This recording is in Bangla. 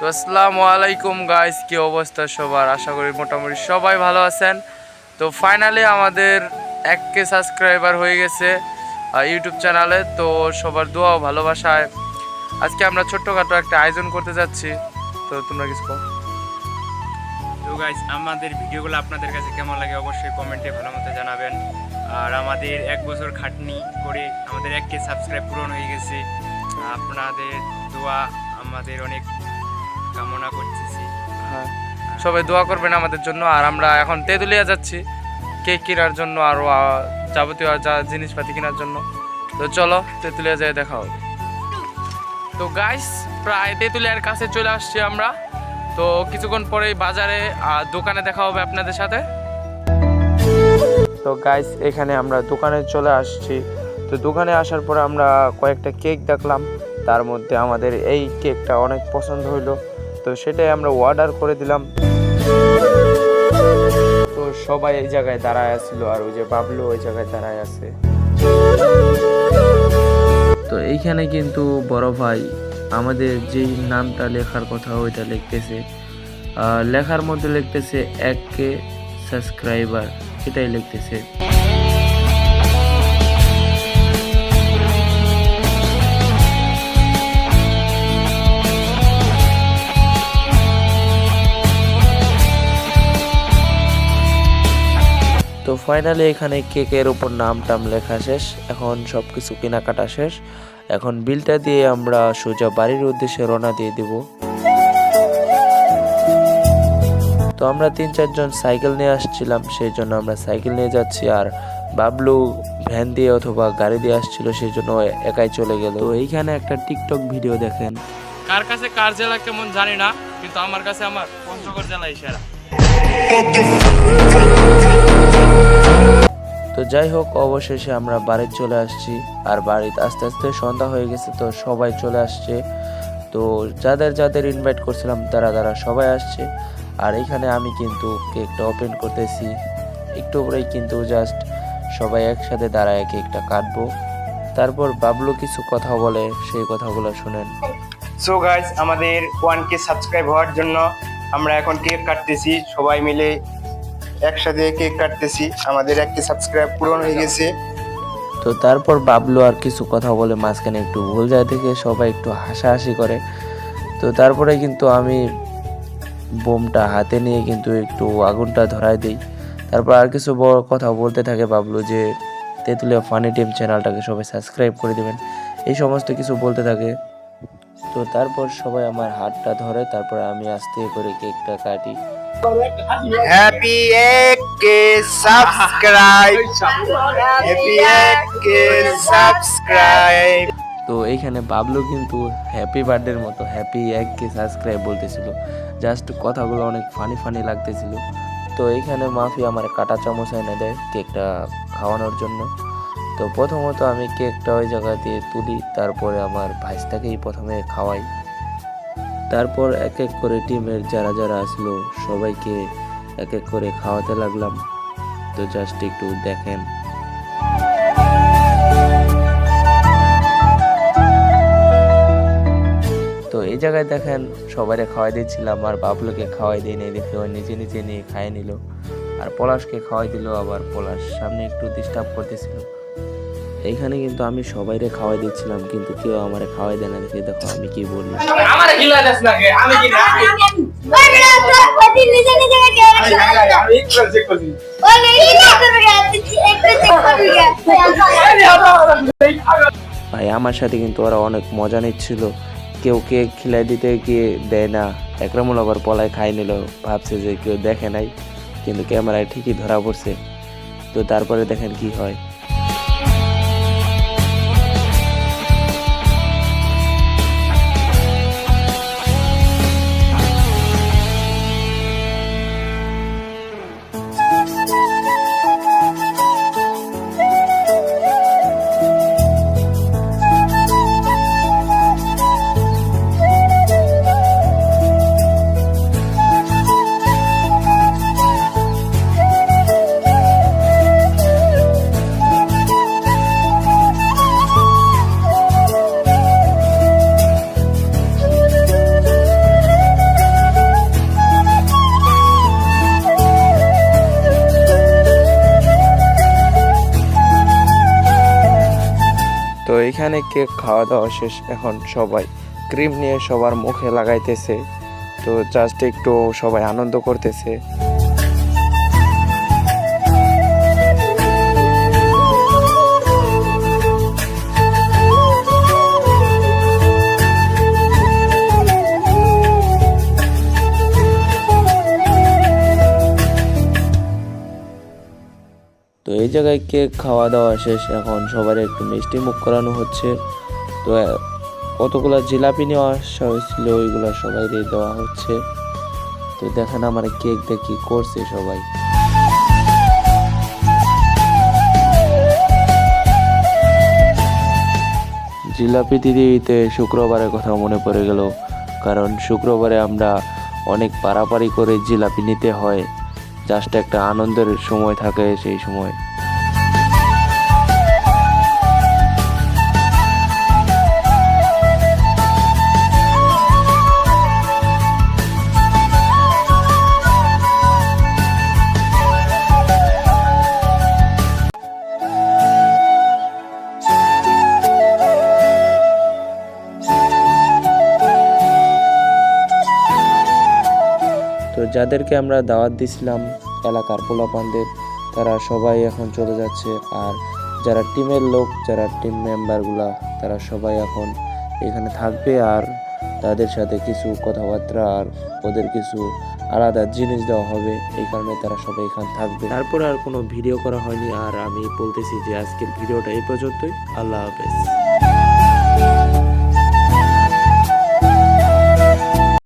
তো আসসালামু আলাইকুম গাইস, কি অবস্থা সবার? আশা করি মোটামুটি সবাই ভালো আছেন। তো ফাইনালি আমাদের 1K সাবস্ক্রাইবার হয়ে গেছে ইউটিউব চ্যানেলে। তো সবার দোয়া ও ভালোবাসায় আজকে আমরা ছোট্টখাটো একটা আয়োজন করতে যাচ্ছি। তো তোমরা কিছু কও। তো গাইস, আমাদের ভিডিওগুলো আপনাদের কাছে কেমন লাগে অবশ্যই কমেন্টে ভালো মতো জানাবেন। আর আমাদের 1 বছর খাটনি করে আমাদের 1K সাবস্ক্রাইব পূরণ হয়ে গেছে। আপনাদের দোয়া আমাদের অনেক কামনা করতেছি। হ্যাঁ, সবাই দোয়া করবেন আমাদের জন্য। আর আমরা এখন তেঁতুলিয়া যাচ্ছি কেক কেনার জন্য, আরও যাবতীয় যা জিনিসপাতি কেনার জন্য। তো চলো তেঁতুলিয়া যাই দেখা হবে। তো গাইস, প্রায় তেঁতুলিয়ার কাছে চলে আসছি আমরা। তো কিছুক্ষণ পরেই বাজারে দোকানে দেখা হবে আপনাদের সাথে। তো গাইস, এখানে আমরা দোকানে চলে আসছি। তো দোকানে আসার পরে আমরা কয়েকটা কেক দেখলাম, তার মধ্যে আমাদের এই কেকটা অনেক পছন্দ হইলো। তো সেটাই আমরা অর্ডার করে দিলাম। তো সবাই এই জায়গায় দাঁড়ায় আসছিল, আর ওই যে বাবলু ওই জায়গায় দাঁড়ায় আছে। তো এইখানে কিন্তু বড় ভাই আমাদের যেই নামটা লেখার কথা ওইটা লিখতেছে, লেখার মধ্যে লিখতেছে 1K সাবস্ক্রাইবার, এটাই লিখতেছে। তো ফাইনালি এখানে কেকের উপর নাম টাম লেখা শেষ, এখন সব কিছু কেনাকাটা শেষ। এখন বিলটা দিয়ে আমরা সোজা বাড়ির উদ্দেশ্যে রওনা দিয়ে দেব। তো আমরা 3-4 জন সাইকেল নিয়ে আসছিলাম, সেই জন্য আমরা সাইকেল নিয়ে যাচ্ছি। আর বাবলু ভ্যান দিয়ে অথবা গাড়ি দিয়ে আসছিল, সেই জন্য একাই চলে গেল। তো এইখানে একটা টিকটক ভিডিও দেখেন। কার কাছে কার জেলা কেমন জানি না, কিন্তু আমার কাছে আমার পঞ্চগড় জেলা সেরা। তো যাই হোক, অবশেষে আমরা বাড়ি চলে আসছি। আর বাড়িতে আস্তে আস্তে সন্ধ্যা হয়ে গেছে, তো সবাই চলে আসছে। তো যাদের যাদের ইনভাইট করছিলাম তারা সবাই আসছে। আর এখানে আমি কিন্তু কেকটা ওপেন করতেছি, একটু পরেই কিন্তু জাস্ট সবাই একসাথে দাঁড়ায় কেকটা কাটবো। তারপর বাবলু কিছু কথা বলে, সেই কথাগুলো শুনেন। সো গাইস, আমাদের 1K সাবস্ক্রাইব হওয়ার জন্য আমরা এখন কেক কাটতেছি, সবাই মিলে একসাথে কেক কাটতেছি। আমাদের 1K সাবস্ক্রাইব পূরণ হয়ে গেছে। তো তারপর বাবলু আর কিছু কথা বলে, মাঝখানে একটু ভুল যায় থেকে সবাই একটু হাসাহাসি করে। তো তারপরে কিন্তু আমি বোমটা হাতে নিয়ে কিন্তু একটু আগুনটা ধরায় দিই। তারপর আর কিছু কথা বলতে থাকে বাবলু, যে তেঁতুলিয়া ফানি টিম চ্যানেলটাকে সবাই সাবস্ক্রাইব করে দেবেন, এই সমস্ত কিছু বলতে থাকে। তো তারপর সবাই আমার হাতটা ধরে, তারপর আমি আস্তে করে কেকটা কাটি। Happy 1K subscribe, happy 1K subscribe. তো এইখানে বাবলু কিন্তু হ্যাপি বার্থডের মতো হ্যাপি 1K সাবস্ক্রাইব বলতেছিল, জাস্ট কথাগুলো অনেক ফানি লাগতেছিল। তো এইখানে মাফি আমার কাটা চামচ এনে দেয় কেকটা খাওয়ানোর জন্য। তো প্রথমত আমি কেকটা ওই জায়গা দিয়ে তুলি, তারপরে আমার ভাইসটাকেই প্রথমে খাওয়াই। তারপর এক এক করে টিমের যারা আসলো সবাইকে এক এক করে খাওয়াতে লাগলাম। তো জাস্ট একটু দেখেন। তো এই জায়গায় দেখেন সবাইকে খাওয়াই দিচ্ছিলাম, আর বাবলুকে খাওয়াই দিই নাই দেখে ও নিজে নিয়ে খাইয়ে নিল। আর পলাশকে খাওয়াই দিল, আবার পলাশ সামনে একটু ডিস্টার্ব করতেছিল। এইখানে কিন্তু আমি সবাইরে খাওয়াই দিচ্ছিলাম, কিন্তু কেউ আমারে খাওয়াই দেয় না দেখে দেখো আমি কি বলি। আমারে গিলা দেস না কে, আমি কি না ভাই আমার সাথে কিন্তু ওরা অনেক মজা নিচ্ছিল। কেউ কেক খিলাই দিতে গিয়ে দেয় না, একরামুল আবার পলায় খাই নিল, ভাবছে যে কেউ দেখে নাই, কিন্তু ক্যামেরায় ঠিকই ধরা পড়ছে। তো তারপরে দেখেন কি হয়। এখানে কেক খাওয়া দাওয়া শেষ, এখন সবাই ক্রিম নিয়ে সবার মুখে লাগাইতেছে। তো জাস্ট একটু সবাই আনন্দ করতেছে। তো এই জায়গায় কেক খাওয়া দাওয়া শেষ, এখন সবার একটু মিষ্টি মুখ করানো হচ্ছে। তো কতগুলা জিলাপি নিয়ে আসা হয়েছিল, ওইগুলো সবাই দেওয়া হচ্ছে। তো দেখেন আমার কেক দেখি করছে সবাই। জিলাপি দিতে শুক্রবারের কথা মনে পড়ে গেল, কারণ শুক্রবারে আমরা অনেক পারাপারি করে জিলাপি নিতে হয়। জাস্ট একটা আনন্দের সময় থাকে সেই সময়। তো যাদেরকে আমরা দাওয়াত দিছিলাম এলাকার পোলাপানদের, তারা সবাই এখন চলে যাচ্ছে। আর যারা টিমের লোক, যারা টিম মেম্বারগুলা, তারা সবাই এখন এখানে থাকবে। আর তাদের সাথে কিছু কথাবার্তা আর ওদের কিছু আলাদা জিনিস দেওয়া হবে, এই কারণে তারা সবাই এখানে থাকবে। তারপরে আর কোনো ভিডিও করা হয়নি। আর আমি বলতেছি যে আজকের ভিডিওটা এই পর্যন্তই। আল্লাহ হাফেজ।